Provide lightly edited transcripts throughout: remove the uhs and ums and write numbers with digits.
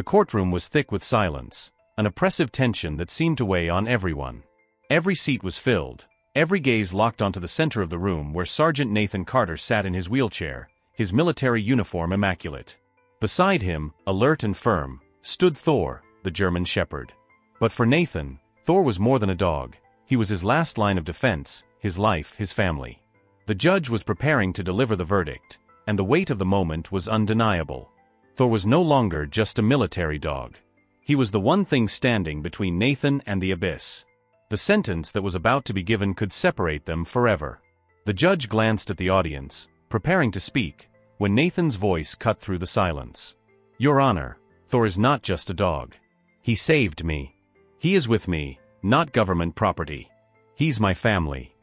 The courtroom was thick with silence, an oppressive tension that seemed to weigh on everyone. Every seat was filled, every gaze locked onto the center of the room where Sergeant Nathan Carter sat in his wheelchair, his military uniform immaculate. Beside him, alert and firm, stood Thor, the German Shepherd. But for Nathan, Thor was more than a dog. He was his last line of defense, his life, his family. The judge was preparing to deliver the verdict, and the weight of the moment was undeniable. Thor was no longer just a military dog. He was the one thing standing between Nathan and the abyss. The sentence that was about to be given could separate them forever. The judge glanced at the audience, preparing to speak, when Nathan's voice cut through the silence. "Your Honor, Thor is not just a dog. He saved me. He is with me, not government property. He's my family."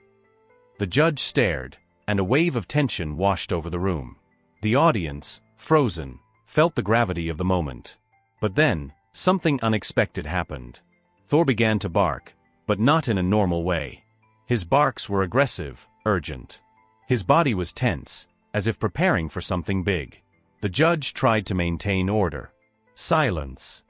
The judge stared, and a wave of tension washed over the room. The audience, frozen, felt the gravity of the moment. But then, something unexpected happened. Thor began to bark, but not in a normal way. His barks were aggressive, urgent. His body was tense, as if preparing for something big. The judge tried to maintain order. Silence.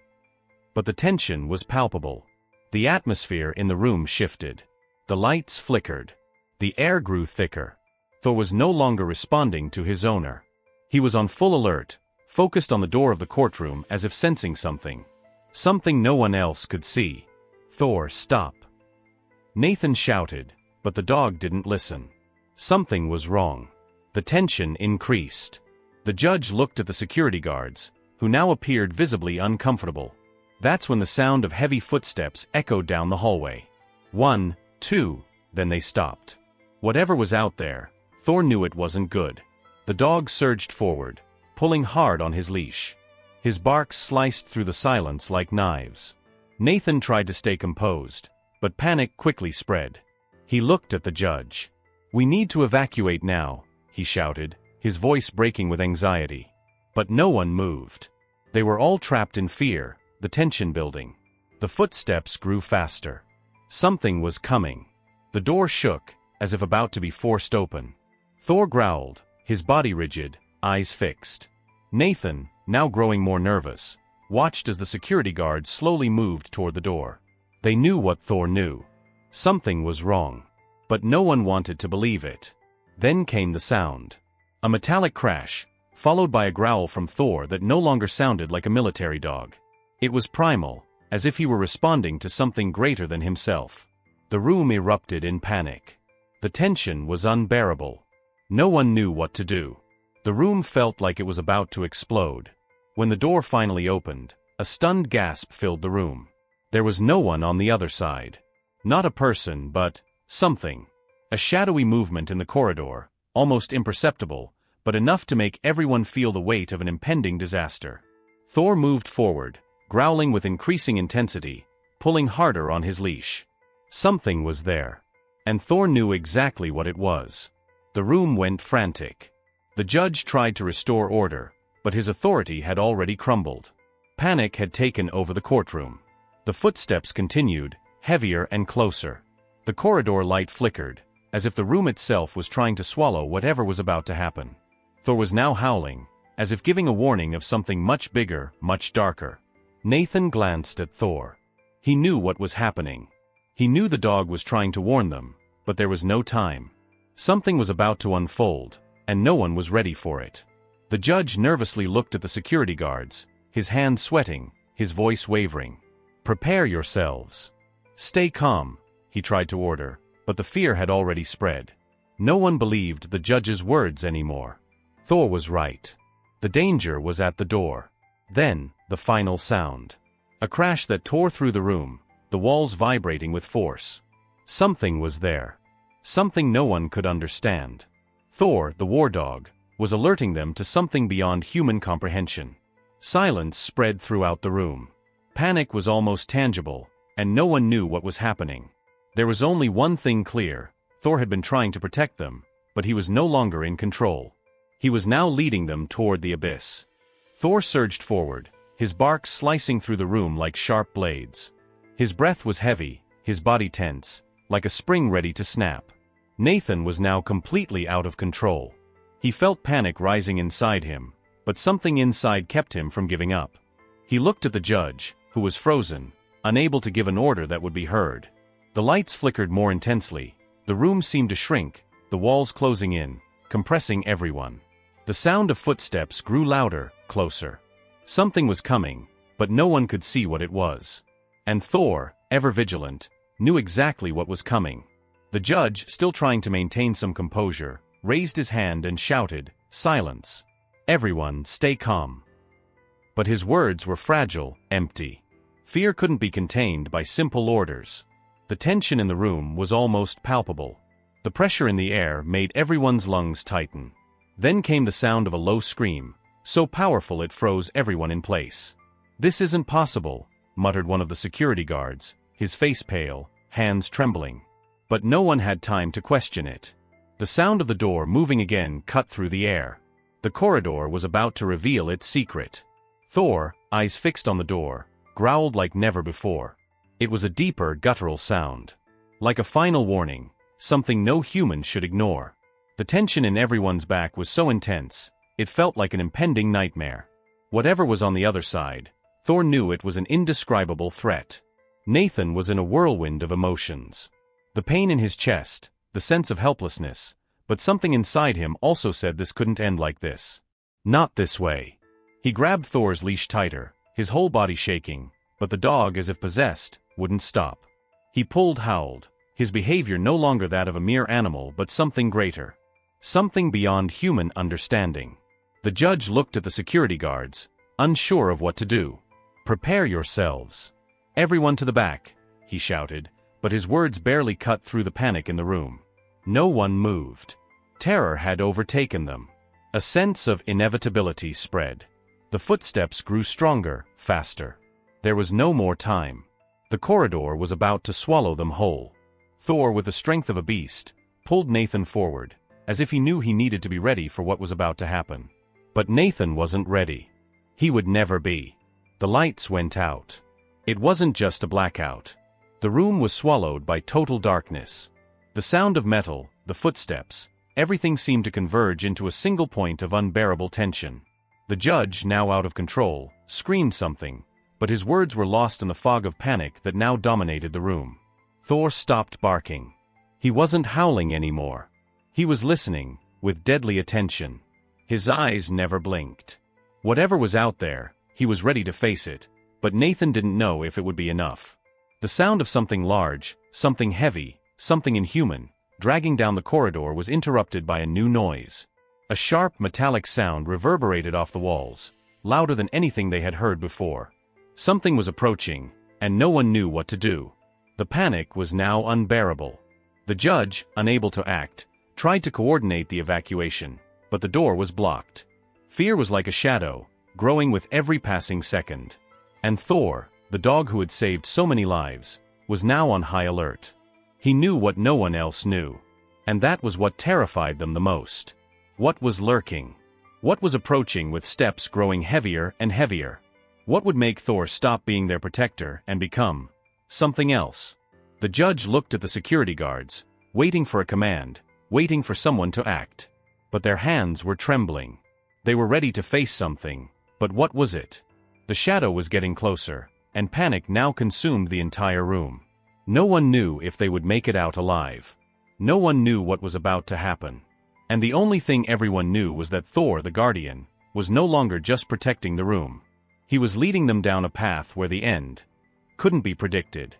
But the tension was palpable. The atmosphere in the room shifted. The lights flickered. The air grew thicker. Thor was no longer responding to his owner. He was on full alert, focused on the door of the courtroom as if sensing something. Something no one else could see. "Thor, stop." Nathan shouted, but the dog didn't listen. Something was wrong. The tension increased. The judge looked at the security guards, who now appeared visibly uncomfortable. That's when the sound of heavy footsteps echoed down the hallway. 1, 2, then they stopped. Whatever was out there, Thor knew it wasn't good. The dog surged forward, pulling hard on his leash. His barks sliced through the silence like knives. Nathan tried to stay composed, but panic quickly spread. He looked at the judge. "We need to evacuate now," he shouted, his voice breaking with anxiety. But no one moved. They were all trapped in fear, the tension building. The footsteps grew faster. Something was coming. The door shook, as if about to be forced open. Thor growled, his body rigid, eyes fixed. Nathan, now growing more nervous, watched as the security guards slowly moved toward the door. They knew what Thor knew. Something was wrong. But no one wanted to believe it. Then came the sound. A metallic crash, followed by a growl from Thor that no longer sounded like a military dog. It was primal, as if he were responding to something greater than himself. The room erupted in panic. The tension was unbearable. No one knew what to do. The room felt like it was about to explode. When the door finally opened, a stunned gasp filled the room. There was no one on the other side. Not a person, but something. A shadowy movement in the corridor, almost imperceptible, but enough to make everyone feel the weight of an impending disaster. Thor moved forward, growling with increasing intensity, pulling harder on his leash. Something was there. And Thor knew exactly what it was. The room went frantic. The judge tried to restore order, but his authority had already crumbled. Panic had taken over the courtroom. The footsteps continued, heavier and closer. The corridor light flickered, as if the room itself was trying to swallow whatever was about to happen. Thor was now howling, as if giving a warning of something much bigger, much darker. Nathan glanced at Thor. He knew what was happening. He knew the dog was trying to warn them, but there was no time. Something was about to unfold, and no one was ready for it. The judge nervously looked at the security guards, his hands sweating, his voice wavering. "Prepare yourselves. Stay calm," he tried to order, but the fear had already spread. No one believed the judge's words anymore. Thor was right. The danger was at the door. Then, the final sound. A crash that tore through the room, the walls vibrating with force. Something was there. Something no one could understand. Thor, the war dog, was alerting them to something beyond human comprehension. Silence spread throughout the room. Panic was almost tangible, and no one knew what was happening. There was only one thing clear: Thor had been trying to protect them, but he was no longer in control. He was now leading them toward the abyss. Thor surged forward, his barks slicing through the room like sharp blades. His breath was heavy, his body tense, like a spring ready to snap. Nathan was now completely out of control. He felt panic rising inside him, but something inside kept him from giving up. He looked at the judge, who was frozen, unable to give an order that would be heard. The lights flickered more intensely, the room seemed to shrink, the walls closing in, compressing everyone. The sound of footsteps grew louder, closer. Something was coming, but no one could see what it was. And Thor, ever vigilant, knew exactly what was coming. The judge, still trying to maintain some composure, raised his hand and shouted, "Silence! Everyone, stay calm." But his words were fragile, empty. Fear couldn't be contained by simple orders. The tension in the room was almost palpable. The pressure in the air made everyone's lungs tighten. Then came the sound of a low scream, so powerful it froze everyone in place. "This isn't possible," muttered one of the security guards, his face pale, hands trembling. But no one had time to question it. The sound of the door moving again cut through the air. The corridor was about to reveal its secret. Thor, eyes fixed on the door, growled like never before. It was a deeper, guttural sound. Like a final warning, something no human should ignore. The tension in everyone's back was so intense, it felt like an impending nightmare. Whatever was on the other side, Thor knew it was an indescribable threat. Nathan was in a whirlwind of emotions. The pain in his chest, the sense of helplessness, but something inside him also said this couldn't end like this. Not this way. He grabbed Thor's leash tighter, his whole body shaking, but the dog, as if possessed, wouldn't stop. He pulled, howled, his behavior no longer that of a mere animal but something greater. Something beyond human understanding. The judge looked at the security guards, unsure of what to do. "Prepare yourselves. Everyone to the back," he shouted, but his words barely cut through the panic in the room. No one moved. Terror had overtaken them. A sense of inevitability spread. The footsteps grew stronger, faster. There was no more time. The corridor was about to swallow them whole. Thor, with the strength of a beast, pulled Nathan forward, as if he knew he needed to be ready for what was about to happen. But Nathan wasn't ready. He would never be. The lights went out. It wasn't just a blackout. The room was swallowed by total darkness. The sound of metal, the footsteps, everything seemed to converge into a single point of unbearable tension. The judge, now out of control, screamed something, but his words were lost in the fog of panic that now dominated the room. Thor stopped barking. He wasn't howling anymore. He was listening, with deadly attention. His eyes never blinked. Whatever was out there, he was ready to face it, but Nathan didn't know if it would be enough. The sound of something large, something heavy, something inhuman, dragging down the corridor was interrupted by a new noise. A sharp metallic sound reverberated off the walls, louder than anything they had heard before. Something was approaching, and no one knew what to do. The panic was now unbearable. The judge, unable to act, tried to coordinate the evacuation, but the door was blocked. Fear was like a shadow, growing with every passing second. And Thor, the dog who had saved so many lives, was now on high alert. He knew what no one else knew. And that was what terrified them the most. What was lurking? What was approaching with steps growing heavier and heavier? What would make Thor stop being their protector and become something else? The judge looked at the security guards, waiting for a command, waiting for someone to act. But their hands were trembling. They were ready to face something, but what was it? The shadow was getting closer, and panic now consumed the entire room. No one knew if they would make it out alive. No one knew what was about to happen. And the only thing everyone knew was that Thor, the Guardian, was no longer just protecting the room. He was leading them down a path where the end couldn't be predicted.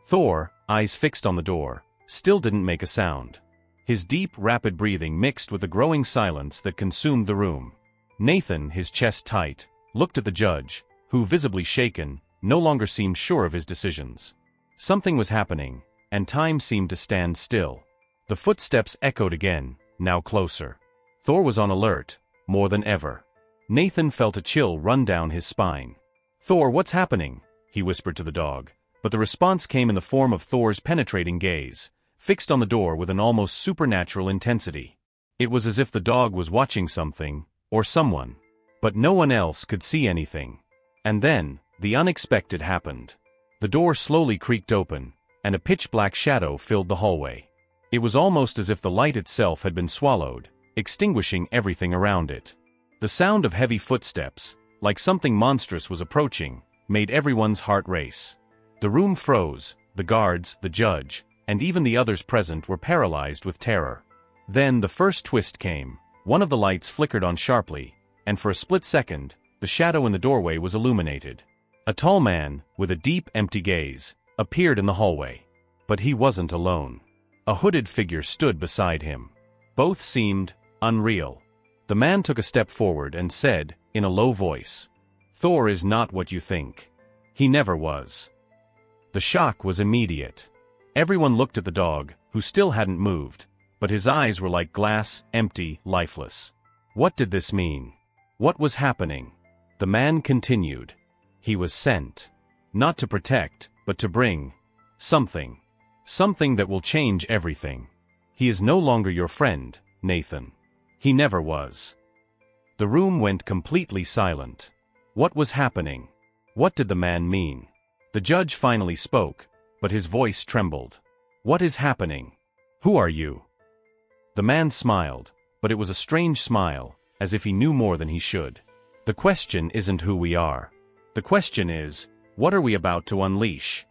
Thor, eyes fixed on the door, still didn't make a sound. His deep, rapid breathing mixed with the growing silence that consumed the room. Nathan, his chest tight, looked at the judge, who, visibly shaken, no longer seemed sure of his decisions. Something was happening, and time seemed to stand still. The footsteps echoed again, now closer. Thor was on alert, more than ever. Nathan felt a chill run down his spine. "Thor, what's happening?" he whispered to the dog, but the response came in the form of Thor's penetrating gaze, fixed on the door with an almost supernatural intensity. It was as if the dog was watching something, or someone. But no one else could see anything. And then, the unexpected happened. The door slowly creaked open, and a pitch-black shadow filled the hallway. It was almost as if the light itself had been swallowed, extinguishing everything around it. The sound of heavy footsteps, like something monstrous was approaching, made everyone's heart race. The room froze, the guards, the judge, and even the others present were paralyzed with terror. Then the first twist came. One of the lights flickered on sharply, and for a split second, the shadow in the doorway was illuminated. A tall man, with a deep, empty gaze, appeared in the hallway. But he wasn't alone. A hooded figure stood beside him. Both seemed unreal. The man took a step forward and said, in a low voice, "Thor is not what you think. He never was." The shock was immediate. Everyone looked at the dog, who still hadn't moved, but his eyes were like glass, empty, lifeless. What did this mean? What was happening? The man continued. He was sent. Not to protect, but to bring something. Something that will change everything. He is no longer your friend, Nathan. He never was. The room went completely silent. What was happening? What did the man mean? The judge finally spoke, but his voice trembled. What is happening? Who are you? The man smiled, but it was a strange smile, as if he knew more than he should. The question isn't who we are. The question is, what are we about to unleash?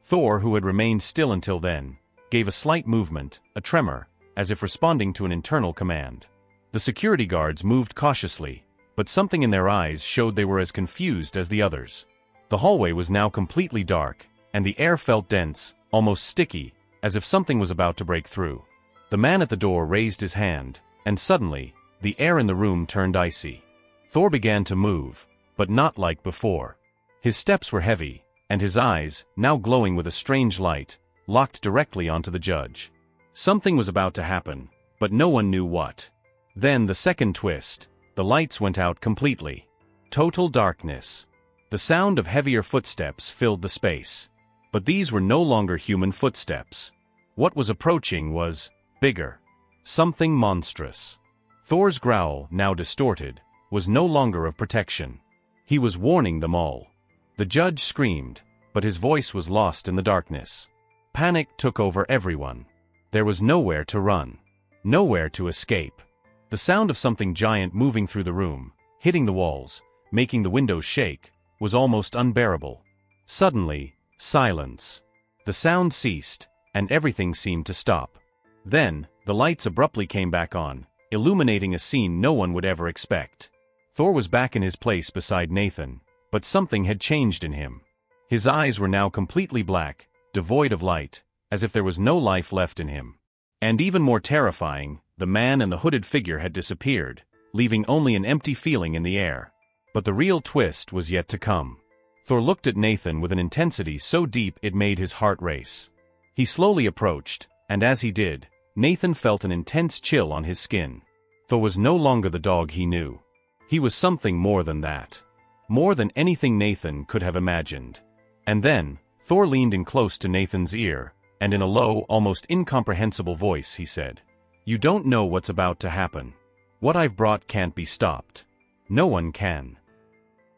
Thor, who had remained still until then, gave a slight movement, a tremor, as if responding to an internal command. The security guards moved cautiously, but something in their eyes showed they were as confused as the others. The hallway was now completely dark, and the air felt dense, almost sticky, as if something was about to break through. The man at the door raised his hand, and suddenly, the air in the room turned icy. Thor began to move, but not like before. His steps were heavy, and his eyes, now glowing with a strange light, locked directly onto the judge. Something was about to happen, but no one knew what. Then the second twist, the lights went out completely. Total darkness. The sound of heavier footsteps filled the space. But these were no longer human footsteps. What was approaching was bigger. Something monstrous. Thor's growl, now distorted, was no longer of protection. He was warning them all. The judge screamed, but his voice was lost in the darkness. Panic took over everyone. There was nowhere to run. Nowhere to escape. The sound of something giant moving through the room, hitting the walls, making the windows shake, was almost unbearable. Suddenly, silence. The sound ceased, and everything seemed to stop. Then, the lights abruptly came back on, illuminating a scene no one would ever expect. Thor was back in his place beside Nathan, but something had changed in him. His eyes were now completely black, devoid of light, as if there was no life left in him. And even more terrifying, the man and the hooded figure had disappeared, leaving only an empty feeling in the air. But the real twist was yet to come. Thor looked at Nathan with an intensity so deep it made his heart race. He slowly approached, and as he did, Nathan felt an intense chill on his skin. Thor was no longer the dog he knew. He was something more than that. More than anything Nathan could have imagined. And then, Thor leaned in close to Nathan's ear, and in a low, almost incomprehensible voice he said, "You don't know what's about to happen. What I've brought can't be stopped. No one can."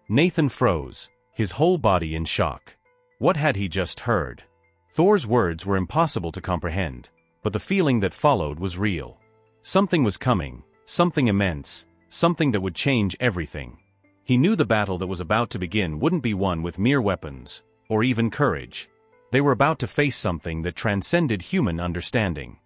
Nathan froze, his whole body in shock. What had he just heard? Thor's words were impossible to comprehend, but the feeling that followed was real. Something was coming, something immense, something that would change everything. He knew the battle that was about to begin wouldn't be won with mere weapons, or even courage. They were about to face something that transcended human understanding.